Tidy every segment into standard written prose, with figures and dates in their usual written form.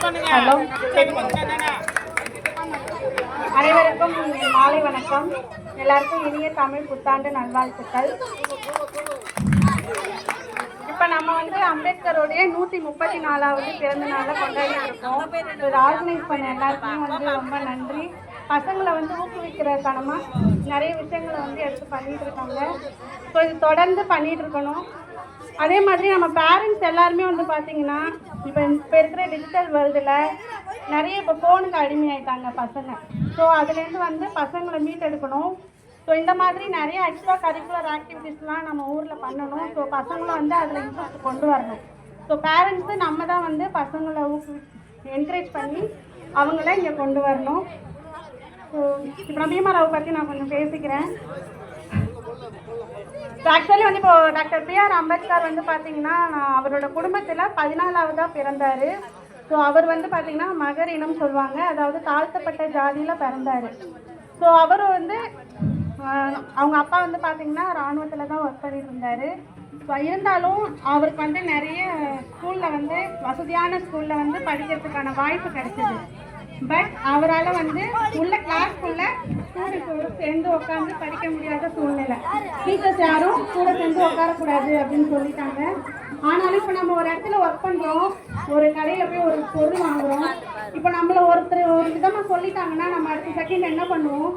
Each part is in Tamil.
ஹலோ, அனைவருக்கும் மாலை வணக்கம். எல்லாருக்கும் இனிய தமிழ் புத்தாண்டு நல்வாழ்த்துக்கள். இப்போ நம்ம வந்து அம்பேத்கருடைய 134வது பிறந்த நாளை கொண்டாடிட்டு இருக்கோம். இதை ஆர்கனைஸ் பண்ண எல்லாருக்குமே வந்து ரொம்ப நன்றி. பசங்களை வந்து ஊக்குவிக்கிற காரணமாக நிறைய விஷயங்களை வந்து எடுத்து பண்ணிகிட்டு இருக்காங்க. ஸோ இது தொடர்ந்து பண்ணிகிட்டு இருக்கணும். அதே மாதிரி நம்ம பேரண்ட்ஸ் எல்லாருமே வந்து பார்த்திங்கன்னா இப்போ இருக்கிற டிஜிட்டல் வேர்ல்டில் நிறைய இப்போ ஃபோனுக்கு அடிமையாயிட்டாங்க பசங்க. ஸோ அதுலேருந்து வந்து பசங்களை மீட்டெடுக்கணும். ஸோ இந்த மாதிரி நிறைய எக்ஸ்ட்ரா கரிக்குலர் ஆக்டிவிட்டீஸ்லாம் நம்ம ஊரில் பண்ணணும். ஸோ பசங்களை வந்து அதில் இன்ட்ரெஸ்ட் கொண்டு வரணும். ஸோ பேரண்ட்ஸு நம்ம தான் வந்து பசங்களை என்கரேஜ் பண்ணி அவங்கள இங்கே கொண்டு வரணும். ஸோ இப்போ பீமாராவை பற்றி நான் கொஞ்சம் பேசிக்கிறேன். ஆக்சுவலி வந்து இப்போ டாக்டர் B.R. அம்பேத்கர் வந்து பார்த்தீங்கன்னா அவரோட குடும்பத்தில் 14ஆவதாக பிறந்தார். ஸோ அவர் வந்து பார்த்தீங்கன்னா மகர் இனம் சொல்லுவாங்க, அதாவது தாழ்த்தப்பட்ட ஜாதியில் பிறந்தார். ஸோ அவர் வந்து அவங்க அப்பா வந்து பார்த்தீங்கன்னா இராணுவத்தில் தான் ஒர்க் பண்ணிட்டு இருந்தார். ஸோ இருந்தாலும் அவருக்கு வந்து நிறைய ஸ்கூலில் வந்து வசதியான ஸ்கூலில் வந்து படிக்கிறதுக்கான வாய்ப்பு கிடைச்சிது. பட் அவரால் வந்து உள்ள கிளாஸ்க்குள்ளே ஸ்டூடெண்ட்ஸோடு சேர்ந்து உட்காந்து படிக்க முடியாத சூழ்நிலை. டீச்சர்ஸ் யாரும் கூட சேர்ந்து உட்காரக்கூடாது அப்படின்னு சொல்லிட்டாங்க. ஆனாலும் இப்போ நம்ம ஒரு இடத்துல ஒர்க் பண்ணுறோம், ஒரு கடையில் போய் ஒரு பொருள் வாங்குகிறோம். இப்போ நம்மளை ஒருத்தர் ஒரு விதமாக சொல்லிட்டாங்கன்னா நம்ம அடுத்த செகண்ட் என்ன பண்ணுவோம்?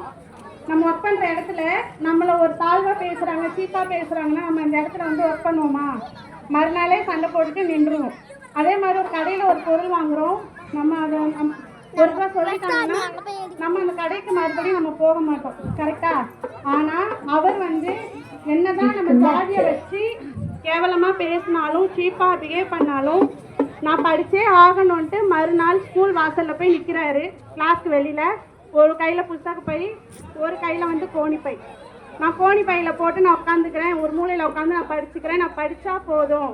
நம்ம ஒர்க் பண்ணுற இடத்துல நம்மளை ஒரு தாழ்வாக பேசுகிறாங்க, சீப்பாக பேசுகிறாங்கன்னா நம்ம இந்த இடத்துல வந்து ஒர்க் பண்ணுவோமா? மறுநாளே சண்டை போட்டுட்டு நின்றுவோம். அதே மாதிரி ஒரு கடையில் ஒரு பொருள் வாங்குகிறோம், நம்ம அதை ஒரு ரூபா சொல்லிட்டாங்கன்னா நம்ம அந்த கடைக்கு மறுபடியும் நம்ம போக மாட்டோம், கரெக்டா? ஆனால் அவர் வந்து என்னதான் நம்ம ஜாதியை வச்சு கேவலமாக பேசினாலும் சீப்பாக பிஹேவ் பண்ணாலும் நான் படித்தே ஆகணும்ன்ட்டு மறுநாள் ஸ்கூல் வாசலில் போய் நிற்கிறாரு. கிளாஸ்க்கு வெளியில் ஒரு கையில் புத்தக பை, ஒரு கையில் வந்து கோணி பை. நான் கோணி பையில் போட்டு நான் உட்காந்துக்கிறேன், ஒரு மூலையில் உட்காந்து நான் படிச்சுக்கிறேன், நான் படித்தா போதும்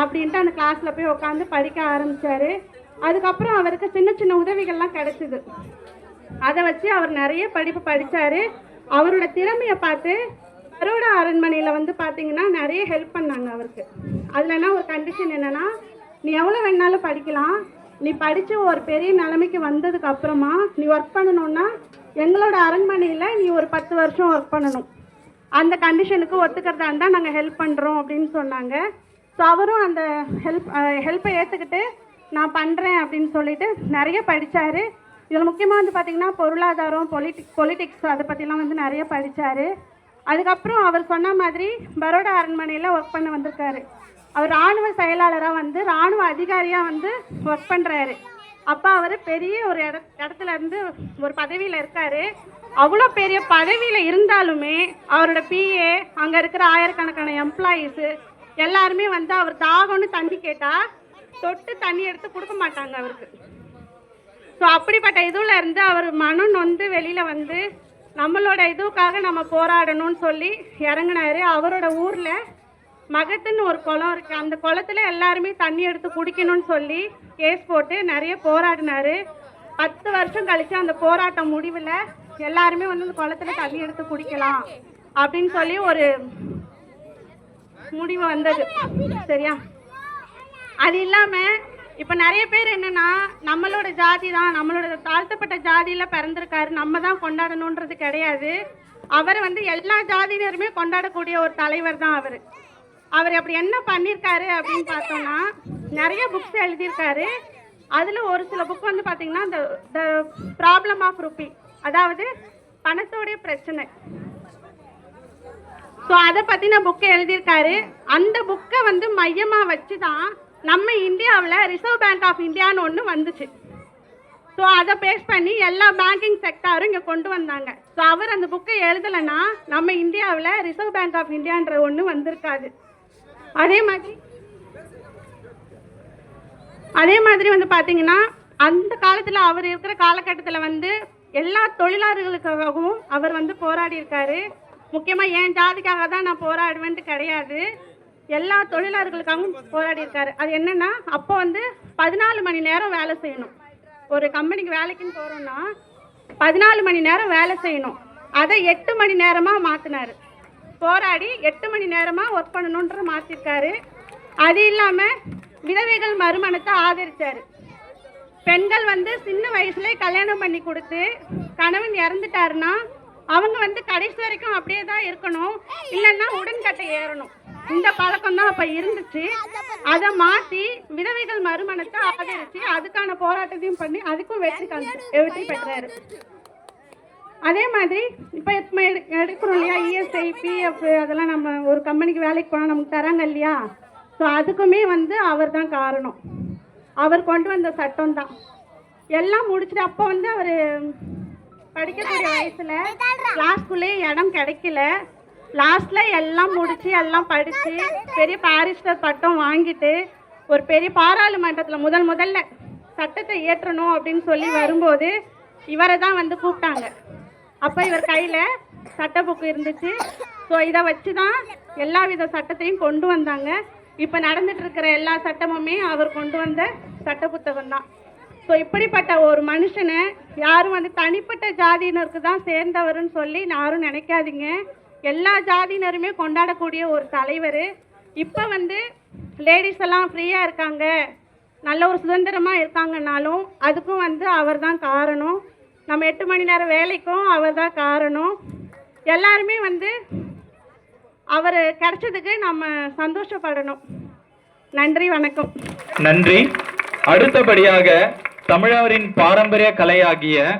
அப்படின்ட்டு அந்த கிளாஸில் போய் உட்காந்து படிக்க ஆரம்பித்தார். அதுக்கப்புறம் அவருக்கு சின்ன சின்ன உதவிகள்லாம் கிடைச்சிது. அதை வச்சு அவர் நிறைய படிப்பு படித்தார். அவரோட திறமையை பார்த்து பரோடா அரண்மனையில் வந்து பார்த்திங்கன்னா நிறைய ஹெல்ப் பண்ணாங்க அவருக்கு. அதுலனா ஒரு கண்டிஷன் என்னென்னா, நீ எவ்வளோ வேணாலும் படிக்கலாம், நீ படித்து ஒரு பெரிய நிலைமைக்கு வந்ததுக்கப்புறமா நீ ஒர்க் பண்ணணுன்னா எங்களோட அரண்மனையில் நீ ஒரு 10 வருஷம் ஒர்க் பண்ணணும். அந்த கண்டிஷனுக்கு ஒத்துக்கிறதா இருந்தால் நாங்கள் ஹெல்ப் பண்ணுறோம் அப்படின்னு சொன்னாங்க. ஸோ அவரும் அந்த ஹெல்ப்பை ஏற்றுக்கிட்டு நான் பண்ணுறேன் அப்படின்னு சொல்லிட்டு நிறைய படித்தார். இதில் முக்கியமாக வந்து பார்த்திங்கன்னா பொருளாதாரம், பொலிட்டிக்ஸ் அதை பற்றிலாம் வந்து நிறைய படித்தார். அதுக்கப்புறம் அவர் சொன்ன மாதிரி பரோடா அரண்மனையில் ஒர்க் பண்ண வந்திருக்காரு. அவர் இராணுவ செயலாளராக வந்து இராணுவ அதிகாரியாக வந்து ஒர்க் பண்ணுறாரு. அப்போ அவர் பெரிய ஒரு இடத்துல இருந்து ஒரு பதவியில் இருக்கார். அவ்வளோ பெரிய பதவியில் இருந்தாலுமே அவரோட PA, அங்கே இருக்கிற ஆயிரக்கணக்கான எம்ப்ளாயீஸு எல்லாருமே வந்து அவர் தாகம்னு தண்ணி கேட்டால் தொட்டு தண்ணி எடுத்து கொடுக்க மாட்டாங்க அவருக்கு. ஸோ அப்படிப்பட்ட இதுவில் இருந்து அவர் மனம் நொந்து வெளியில் வந்து நம்மளோட இதுக்காக நம்ம போராடணும்னு சொல்லி இறங்கினார். அவரோட ஊரில் மகத்துன்னு ஒரு குளம் இருக்குது, அந்த குளத்தில் எல்லாருமே தண்ணி எடுத்து குடிக்கணும்னு சொல்லி கேஸ் போட்டு நிறைய போராடினார். 10 வருஷம் கழித்து அந்த போராட்டம் முடிவில் எல்லாருமே வந்து அந்த குளத்தில் தண்ணி எடுத்து குடிக்கலாம் அப்படின்னு சொல்லி ஒரு முடிவு வந்தது. சரியா? அது இல்லாமல் இப்போ நிறைய பேர் என்னென்னா நம்மளோட ஜாதி தான், நம்மளோட தாழ்த்தப்பட்ட ஜாதியில் பிறந்திருக்காரு, நம்ம தான் கொண்டாடணுன்றது கிடையாது. அவரை வந்து எல்லா ஜாதியினருமே கொண்டாடக்கூடிய ஒரு தலைவர் தான் அவர். அவர் அப்படி என்ன பண்ணியிருக்காரு அப்படின்னு பார்த்தோன்னா நிறைய புக்ஸ் எழுதியிருக்காரு. அதில் ஒரு சில புக் வந்து பார்த்திங்கன்னா த ப்ராப்ளம் ஆஃப் ருப்பி, அதாவது பணத்தோடைய பிரச்சனை. ஸோ அதை பற்றின புக்கை எழுதியிருக்காரு. அந்த புக்கை வந்து மையமாக வச்சு தான் நம்ம இந்தியாவில் ரிசர்வ் பேங்க் ஆஃப் இந்தியான்னு ஒன்று வந்துச்சு. ஸோ அதை பேஸ் பண்ணி எல்லா பேங்கிங் செக்டாரும் இங்கே கொண்டு வந்தாங்க. ஸோ அவர் அந்த புக்கை எழுதலைன்னா நம்ம இந்தியாவில் ரிசர்வ் பேங்க் ஆஃப் இந்தியான்ற ஒன்று வந்திருக்காது. அதே மாதிரி வந்து பார்த்திங்கன்னா அந்த காலத்தில் அவர் இருக்கிற காலகட்டத்தில் வந்து எல்லா தொழிலாளர்களுக்காகவும் அவர் வந்து போராடி இருக்காரு. முக்கியமாக என் ஜாதிக்காக தான் நான் போராடுவேன்ட்டு கிடையாது, எல்லா தொழிலாளர்களுக்காகவும் போராடி இருக்காரு. அது என்னென்னா, அப்போ வந்து 14 மணி நேரம் வேலை செய்யணும். ஒரு கம்பெனிக்கு வேலைக்குன்னு போகிறோன்னா 14 மணி நேரம் வேலை செய்யணும். அதை 8 மணி நேரமாக மாற்றினார். போராடி 8 மணி நேரமாக ஒர்க் பண்ணணுன்ற மாற்றிருக்காரு. அது இல்லாமல் விதவைகள் மறுமணத்தை ஆதரித்தார். பெண்கள் வந்து சின்ன வயசுல கல்யாணம் பண்ணி கொடுத்து கணவன் இறந்துட்டாருன்னா அவங்க வந்து கடைசி வரைக்கும் அப்படியே தான் இருக்கணும், இல்லைன்னா உடன்கட்டை ஏறணும். இந்த பழக்கம் தான் அப்போ இருந்துச்சு. அதை மாற்றி விதவைகள் மறுமணத்தை ஆதரிச்சு அதுக்கான போராட்டத்தையும் பண்ணி அதுக்கும் வெற்றி பெற்றாரு. அதே மாதிரி இப்போ எடுக்கிறோம் இல்லையா, இஎஸ்ஐ, பிஎஃப், அதெல்லாம் நம்ம ஒரு கம்பெனிக்கு வேலைக்கு போனால் நமக்கு தராங்க இல்லையா. ஸோ அதுக்குமே வந்து அவர் தான் காரணம். அவர் கொண்டு வந்த சட்டம் தான் எல்லாம் முடிச்சுட்டு. அப்போ வந்து அவர் படிக்கக்கூடிய வயசில் கிளாஸ்க்குள்ளே இடம் கிடைக்கல. லாஸ்ட்டில் எல்லாம் முடித்து எல்லாம் படித்து பெரிய பாரிஸ்டர் பட்டம் வாங்கிட்டு ஒரு பெரிய பாராளுமன்றத்தில் முதல்ல சட்டத்தை இயற்றணும் அப்படின்னு சொல்லி வரும்போது இவரை தான் வந்து கூப்பிட்டாங்க. அப்போ இவர் கையில் சட்ட புக்கு இருந்துச்சு. ஸோ இதை வச்சு தான் எல்லா வித சட்டத்தையும் கொண்டு வந்தாங்க. இப்போ நடந்துட்டு இருக்கிற எல்லா சட்டமுமே அவர் கொண்டு வந்த சட்ட புத்தகம் தான். ஸோ இப்படிப்பட்ட ஒரு மனுஷனை யாரும் வந்து தனிப்பட்ட ஜாதியினருக்கு தான் சேர்ந்தவர்னு சொல்லி யாரும் நினைக்காதீங்க. எல்லா ஜாதியினருமே கொண்டாடக்கூடிய ஒரு தலைவர். இப்போ வந்து லேடிஸ் எல்லாம் ஃப்ரீயாக இருக்காங்க, நல்ல ஒரு சுதந்திரமாக இருக்காங்கன்னாலும் அதுக்கும் வந்து அவர் தான் காரணம். நம்ம 8 மணி நேரம் வேலைக்கும் அவர் தான் காரணம். எல்லாருமே வந்து அவர் கிடைச்சதுக்கு நம்ம சந்தோஷப்படணும். நன்றி, வணக்கம். நன்றி. அடுத்தபடியாக தமிழரின் பாரம்பரிய கலையாகிய